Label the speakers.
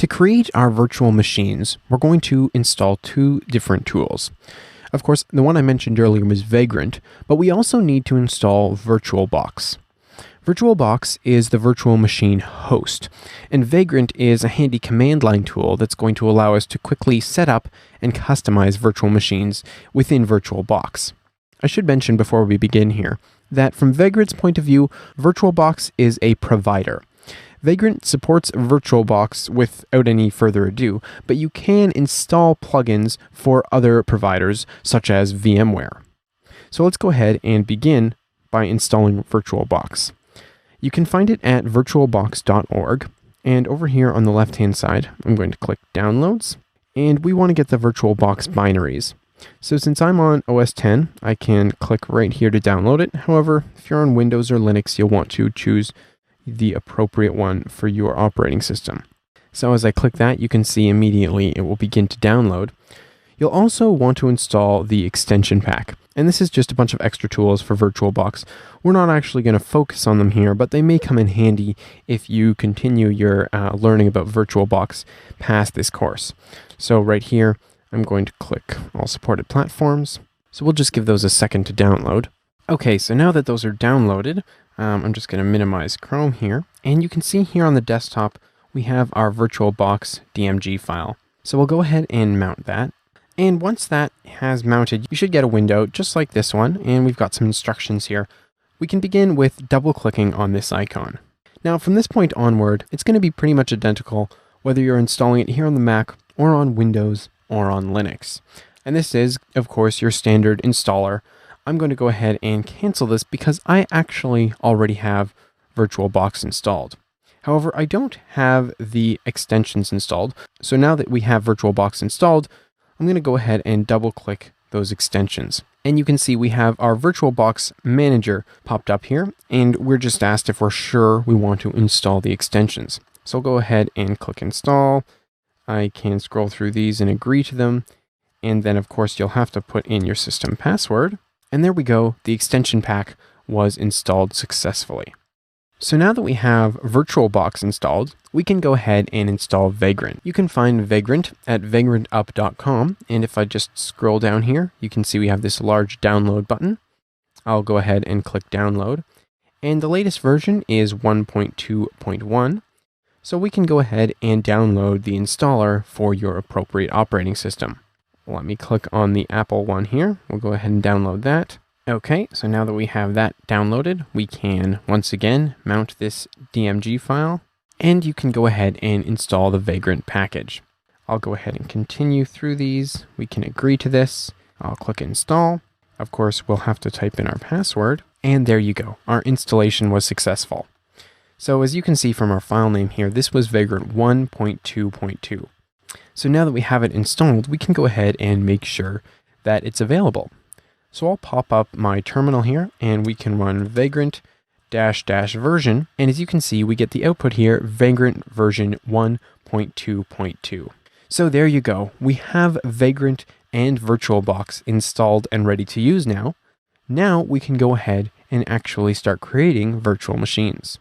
Speaker 1: To create our virtual machines, we're going to install two different tools. Of course, the one I mentioned earlier was Vagrant, but we also need to install Virtualbox. Virtualbox is the virtual machine host, and Vagrant is a handy command line tool that's going to allow us to quickly set up and customize virtual machines within Virtualbox. I should mention before we begin here that from Vagrant's point of view, Virtualbox is a provider. Vagrant supports Virtualbox without any further ado, but you can install plugins for other providers such as VMware. So let's go ahead and begin by installing Virtualbox. You can find it at virtualbox.org, and over here on the left-hand side, I'm going to click Downloads, and we want to get the Virtualbox binaries. So since I'm on OS X, I can click right here to download it. However, if you're on Windows or Linux, you'll want to choose the appropriate one for your operating system. So as I click that, you can see immediately it will begin to download. You'll also want to install the extension pack. And this is just a bunch of extra tools for Virtualbox. We're not actually going to focus on them here, but they may come in handy if you continue your learning about Virtualbox past this course. So right here, I'm going to click All Supported Platforms. So we'll just give those a second to download. Okay, so now that those are downloaded, I'm just going to minimize Chrome here. And you can see here on the desktop, we have our Virtualbox DMG file. So we'll go ahead and mount that. And once that has mounted, you should get a window just like this one, and we've got some instructions here. We can begin with double-clicking on this icon. Now, from this point onward, it's going to be pretty much identical whether you're installing it here on the Mac or on Windows or on Linux. And this is, of course, your standard installer. I'm going to go ahead and cancel this because I actually already have Virtualbox installed. However, I don't have the extensions installed, so now that we have Virtualbox installed, I'm going to go ahead and double-click those extensions. And you can see we have our Virtualbox Manager popped up here, and we're just asked if we're sure we want to install the extensions. So I'll go ahead and click Install. I can scroll through these and agree to them. And then, of course, you'll have to put in your system password. And there we go. The extension pack was installed successfully. So now that we have Virtualbox installed, we can go ahead and install Vagrant. You can find Vagrant at vagrantup.com, and if I just scroll down here, you can see we have this large download button. I'll go ahead and click download, and the latest version is 1.2.1, so we can go ahead and download the installer for your appropriate operating system. Let me click on the Apple one here. We'll go ahead and download that. Okay, so now that we have that downloaded, we can once again mount this DMG file, and you can go ahead and install the Vagrant package. I'll go ahead and continue through these. We can agree to this. I'll click install. Of course, we'll have to type in our password, and there you go. Our installation was successful. So as you can see from our file name here, this was Vagrant 1.2.2. So now that we have it installed, we can go ahead and make sure that it's available. So I'll pop up my terminal here, and we can run vagrant -- version. And as you can see, we get the output here, Vagrant version 1.2.2. So there you go. We have Vagrant and Virtualbox installed and ready to use now. Now we can go ahead and actually start creating virtual machines.